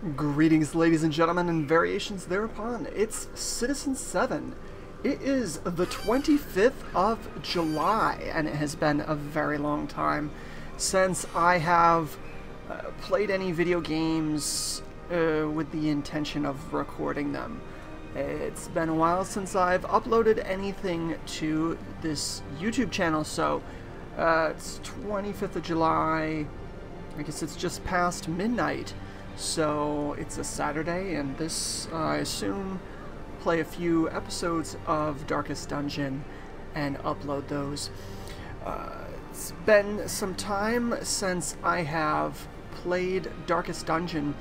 Greetings, ladies and gentlemen, and variations thereupon. It's Citizen7. It is the 25th of July, and it has been a very long time since I have played any video games with the intention of recording them. It's been a while since I've uploaded anything to this YouTube channel, so it's 25th of July. I guess it's just past midnight. So it's a Saturday, and this, I assume, play a few episodes of Darkest Dungeon and upload those. It's been some time since I have played Darkest Dungeon.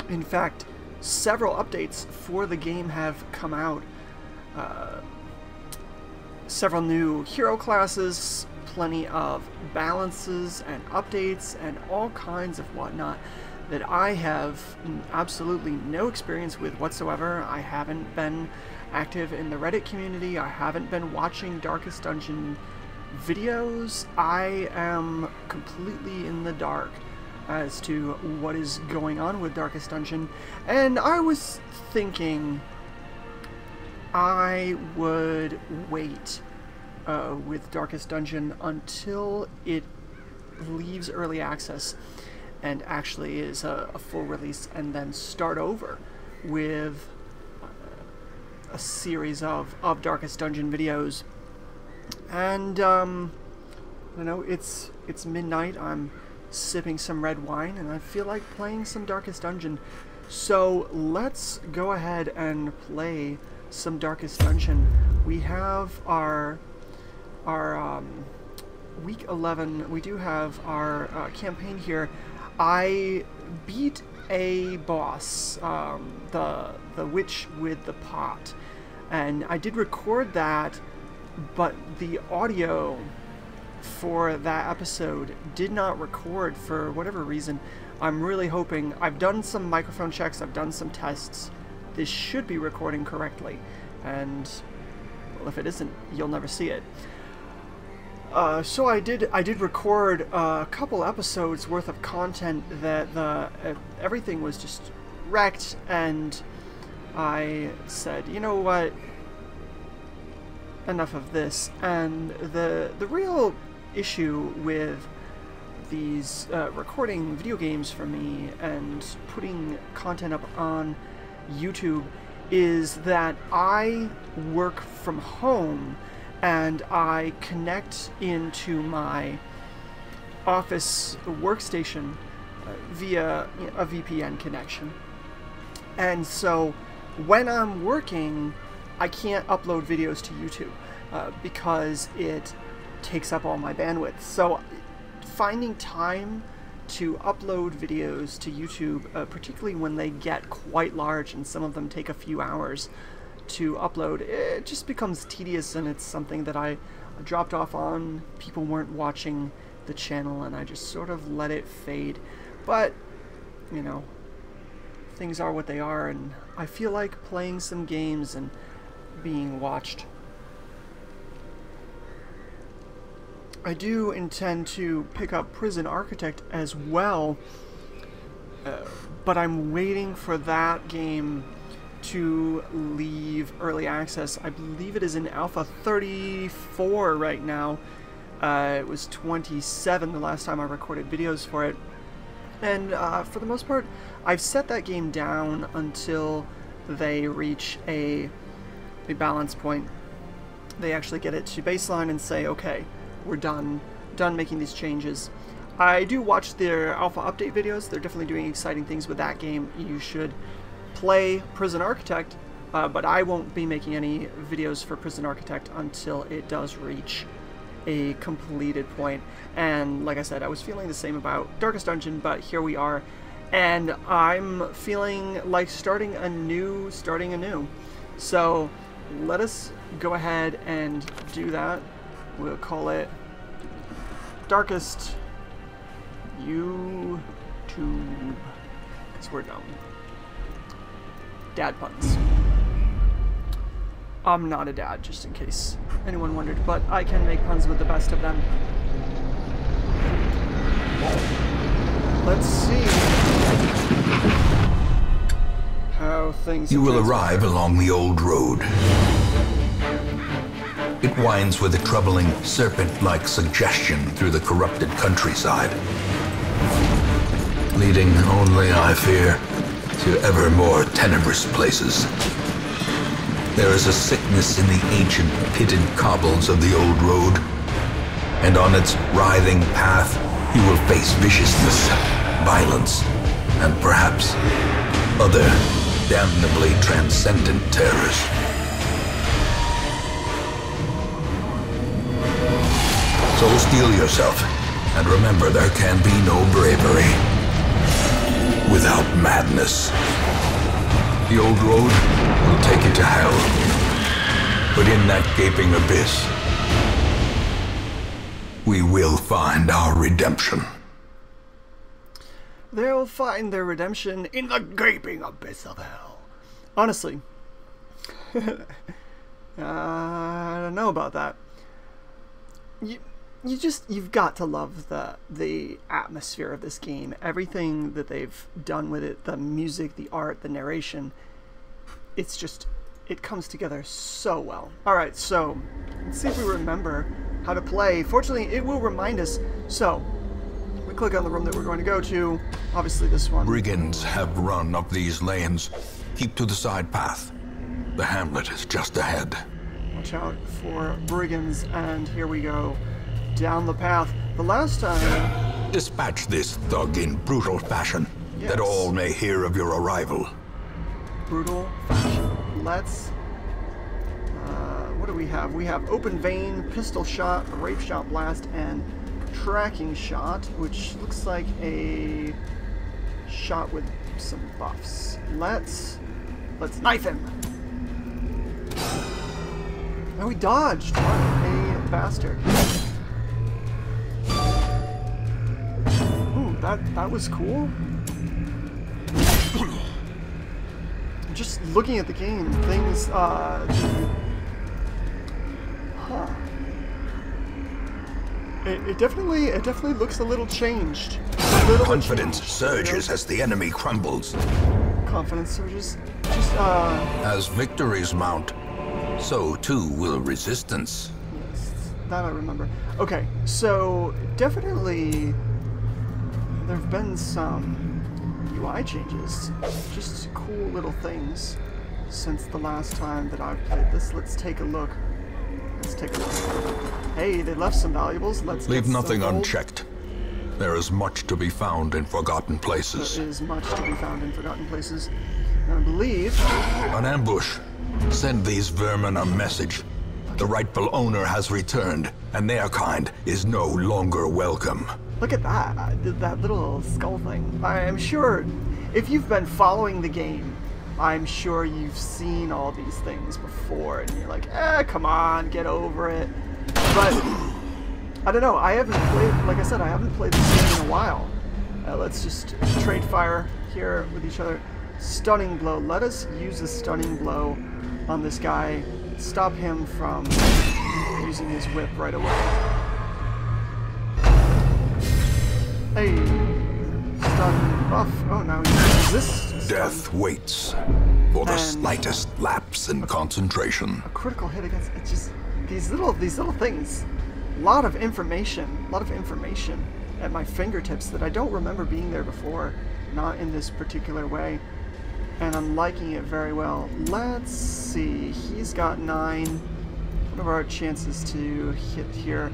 In fact, several updates for the game have come out. Several new hero classes, plenty of balances and updates, and all kinds of whatnot that I have absolutely no experience with whatsoever. I haven't been active in the Reddit community. I haven't been watching Darkest Dungeon videos. I am completely in the dark as to what is going on with Darkest Dungeon, and I was thinking I would wait with Darkest Dungeon until it leaves early access and actually is a full release, and then start over with a series of Darkest Dungeon videos. And you know, it's midnight. I'm sipping some red wine, and I feel like playing some Darkest Dungeon. So let's go ahead and play some Darkest Dungeon. We have our week 11. We do have our campaign here. I beat a boss, the witch with the pot, and I did record that, but the audio for that episode did not record for whatever reason. I'm really hoping. I've done some microphone checks, I've done some tests. This should be recording correctly, and well, if it isn't, you'll never see it. So I did record a couple episodes worth of content that everything was just wrecked, and I said, you know what, enough of this. And the real issue with these recording video games for me and putting content up on YouTube is that I work from home, and I connect into my office workstation via a VPN connection. And so when I'm working, I can't upload videos to YouTube because it takes up all my bandwidth. So finding time to upload videos to YouTube, particularly when they get quite large, and some of them take a few hours to upload, it just becomes tedious, and it's something that I dropped off on. People weren't watching the channel, and I just sort of let it fade. But, you know, things are what they are, and I feel like playing some games and being watched. I do intend to pick up Prison Architect as well, but I'm waiting for that game to leave early access. I believe it is in Alpha 34 right now. It was 27 the last time I recorded videos for it. And for the most part, I've set that game down until they reach a balance point. They actually get it to baseline and say, okay, we're done making these changes. I do watch their alpha update videos. They're definitely doing exciting things with that game. You should play Prison Architect, but I won't be making any videos for Prison Architect until it does reach a completed point. And like I said, I was feeling the same about Darkest Dungeon, but here we are, and I'm feeling like starting anew. So let us go ahead and do that. We'll call it Darkest YouTube, because we're dumb. Dad puns. I'm not a dad, just in case anyone wondered, but I can make puns with the best of them. Let's see. so things... You will arrive along the old road. It winds with a troubling, serpent-like suggestion through the corrupted countryside, leading only, I fear, to ever more tenebrous places. There is a sickness in the ancient pitted cobbles of the old road, and on its writhing path you will face viciousness, violence, and perhaps other damnably transcendent terrors. So steel yourself, and remember there can be no bravery without madness. The old road will take you to hell, but in that gaping abyss, we will find our redemption. They'll find their redemption in the gaping abyss of hell. Honestly, I don't know about that. You've got to love the atmosphere of this game. Everything that they've done with it, the music, the art, the narration, it's just, it comes together so well. Alright, so let's see if we remember how to play. Fortunately, it will remind us. So we click on the room that we're going to go to. Obviously this one. Brigands have run up these lanes. Keep to the side path. The hamlet is just ahead. Watch out for brigands, and here we go. Down the path. The last time... Dispatch this thug in brutal fashion, yes, that all may hear of your arrival. Brutal fashion. Let's... what do we have? We have open vein, pistol shot, rape shot blast, and tracking shot, which looks like a shot with some buffs. Let's knife him! Oh, we dodged! What a bastard. That was cool. Just looking at the game, things, It definitely looks a little changed. Confidence surges as the enemy crumbles. Confidence surges. Just, As victories mount, so too will resistance. Yes, that I remember. Okay, so definitely there have been some UI changes. Just cool little things since the last time that I've played this. Let's take a look. Hey, they left some valuables. Let's leave nothing unchecked. There is much to be found in forgotten places. There is much to be found in forgotten places. And I believe... An ambush. Send these vermin a message. The rightful owner has returned, and their kind is no longer welcome. Look at that. That little skull thing. I am sure, if you've been following the game, I'm sure you've seen all these things before, and you're like, come on, get over it. But, I don't know, I haven't played, like I said, I haven't played this game in a while. Let's just trade fire here with each other. Stunning blow. Let us use a stunning blow on this guy. Stop him from using his whip right away. Hey, stun buff. Oh, now he resists. Death waits for the slightest lapse in concentration. A critical hit against, it's just these little things. A lot of information at my fingertips that I don't remember being there before, not in this particular way. And I'm liking it very well. Let's see, he's got 9. What are our chances to hit here?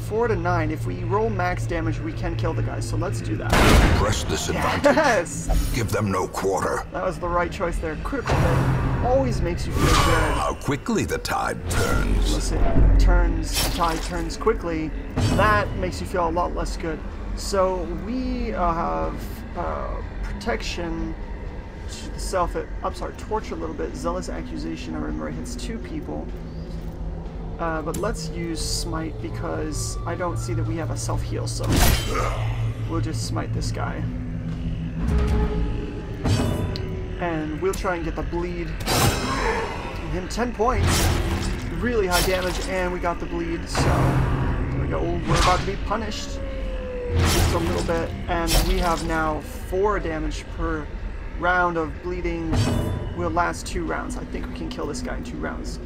4 to 9. If we roll max damage, we can kill the guy, so let's do that. Press this advantage. Yes! Give them no quarter. That was the right choice there. Critical hit always makes you feel good. How quickly the tide turns. Listen, the tide turns quickly. That makes you feel a lot less good. So we have protection to the self. It ups our torch a little bit. Zealous accusation. I remember it hits 2 people. But let's use smite because I don't see that we have a self-heal, so we'll just smite this guy. And we'll try and get the bleed. Give him 10 points. Really high damage, and we got the bleed, so there we go. We're about to be punished just a little bit, and we have now 4 damage per round of bleeding will last 2 rounds. I think we can kill this guy in 2 rounds.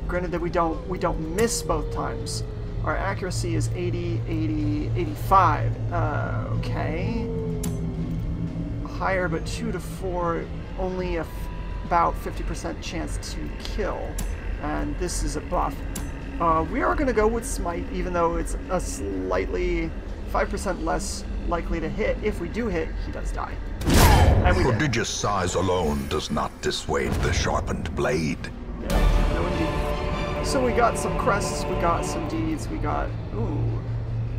Granted that we don't miss both times. Our accuracy is 80, 80, 85. Okay. Higher, but 2 to 4, only about 50% chance to kill. And this is a buff. We are going to go with Smite, even though it's a slightly 5% less likely to hit. If we do hit, he does die. And we Prodigious size alone does not dissuade the sharpened blade. Yeah, no indeed. So we got some crests, we got some deeds, we got... Ooh.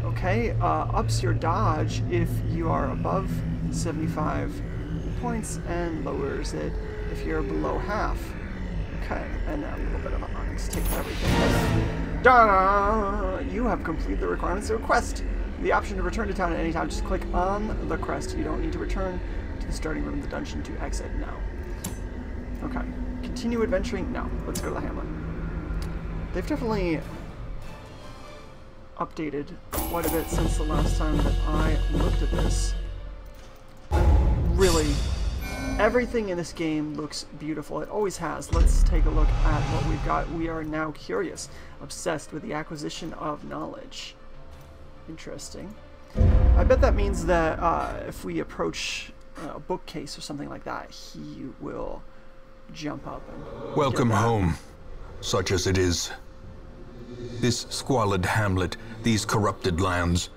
Okay, ups your dodge if you are above 75 points and lowers it if you're below half. Okay, and a little bit of onyx. Take everything. Da! You have completed the requirements of the quest. The option to return to town at any time. Just click on the crest. You don't need to return to the starting room of the dungeon to exit now. Okay. Continue adventuring? No. Let's go to the hamlet. They've definitely updated quite a bit since the last time that I looked at this. Really, everything in this game looks beautiful. It always has. Let's take a look at what we've got. We are now curious, obsessed with the acquisition of knowledge. Interesting. I bet that means that if we approach a bookcase or something like that, he will jump up and Welcome home, such as it is. This squalid hamlet, these corrupted lands,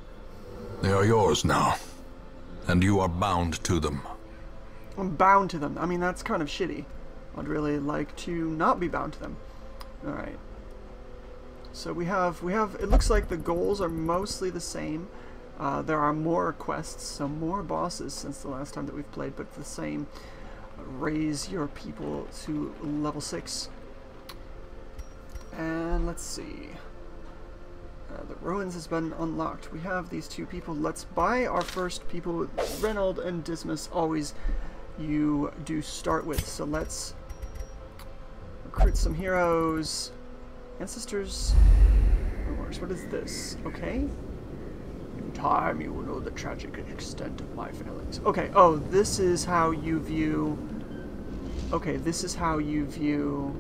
they are yours now, and you are bound to them. I'm bound to them. I mean, that's kind of shitty. I'd really like to not be bound to them. Alright. So we have, it looks like the goals are mostly the same. There are more quests, so more bosses since the last time that we've played, but the same. Raise your people to level 6. And let's see. The ruins has been unlocked. We have these 2 people. Let's buy our first people with Reynold and Dismas. Always you do start with. So let's recruit some heroes. Ancestors. What is this? Okay. In time you will know the tragic extent of my failings. Okay, oh, this is how you view... Okay, this is how you view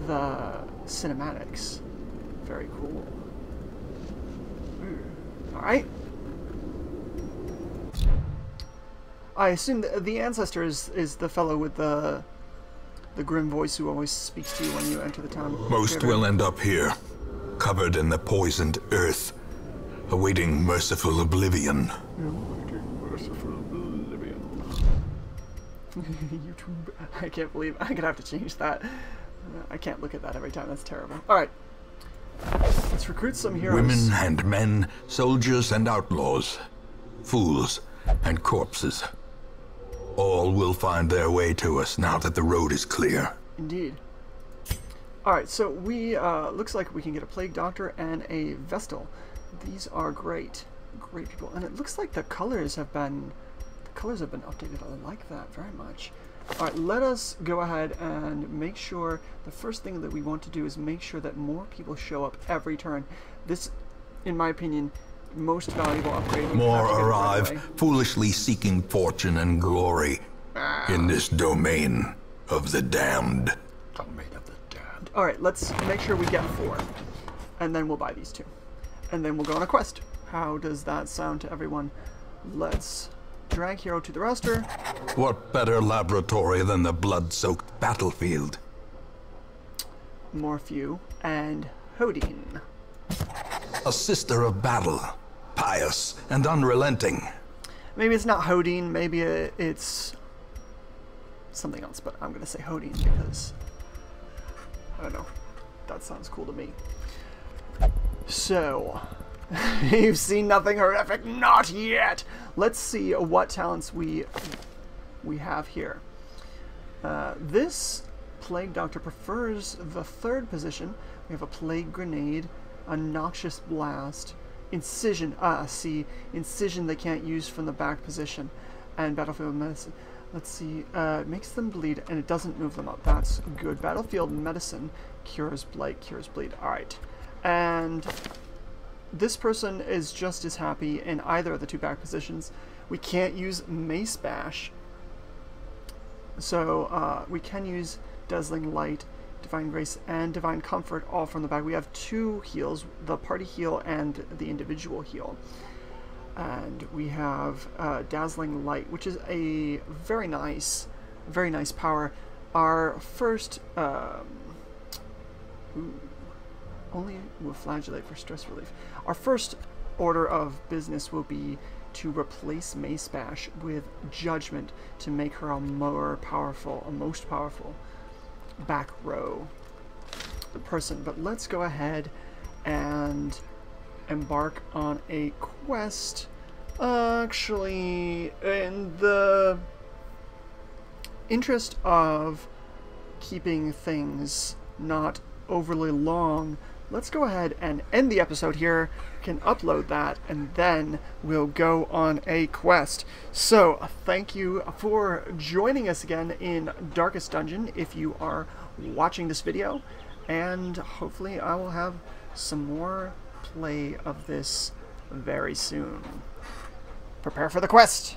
the cinematics. Very cool. Alright. I assume the ancestor is the fellow with the grim voice who always speaks to you when you enter the town. Most will end up here, covered in the poisoned earth, awaiting merciful oblivion. Awaiting merciful oblivion. YouTube. I can't believe I'm gonna have to change that. I can't look at that every time. That's terrible. Alright. Let's recruit some heroes. Women and men, soldiers and outlaws, fools and corpses. All will find their way to us now that the road is clear. Indeed. Alright, so we, looks like we can get a Plague Doctor and a Vestal. These are great. Great people. And it looks like the colors have been updated. I like that very much. Alright, let us go ahead and make sure, the first thing that we want to do is make sure that more people show up every turn. This, in my opinion, most valuable upgrade. More arrive, foolishly seeking fortune and glory in this domain of the damned. Domain of the damned. Alright, let's make sure we get 4. And then we'll buy these 2. And then we'll go on a quest. How does that sound to everyone? Let's drag hero to the roster. What better laboratory than the blood-soaked battlefield? Morphew and Hodin. A sister of battle, pious and unrelenting. Maybe it's not Hodin, maybe it's something else, but I'm gonna say Hodin because, I don't know, that sounds cool to me. So, you've seen nothing horrific? Not yet! Let's see what talents we have here. This Plague Doctor prefers the 3rd position. We have a Plague Grenade, a Noxious Blast, Incision. See, Incision they can't use from the back position, and Battlefield Medicine. Let's see, it makes them bleed, and it doesn't move them up. That's good. Battlefield Medicine cures Blight, cures Bleed. Alright. And this person is just as happy in either of the 2 back positions. We can't use Mace Bash. So we can use Dazzling Light, Divine Grace, and Divine Comfort all from the bag. We have 2 heals, the party heal and the individual heal. And we have Dazzling Light, which is a very nice power. Our first... only with Flagellate for stress relief. Our first order of business will be to replace Mace Bash with Judgment to make her a most powerful back row person. But let's go ahead and embark on a quest. Actually, in the interest of keeping things not overly long, let's go ahead and end the episode here. Can upload that, and then we'll go on a quest. So thank you for joining us again in Darkest Dungeon if you are watching this video, and hopefully I will have some more play of this very soon. Prepare for the quest!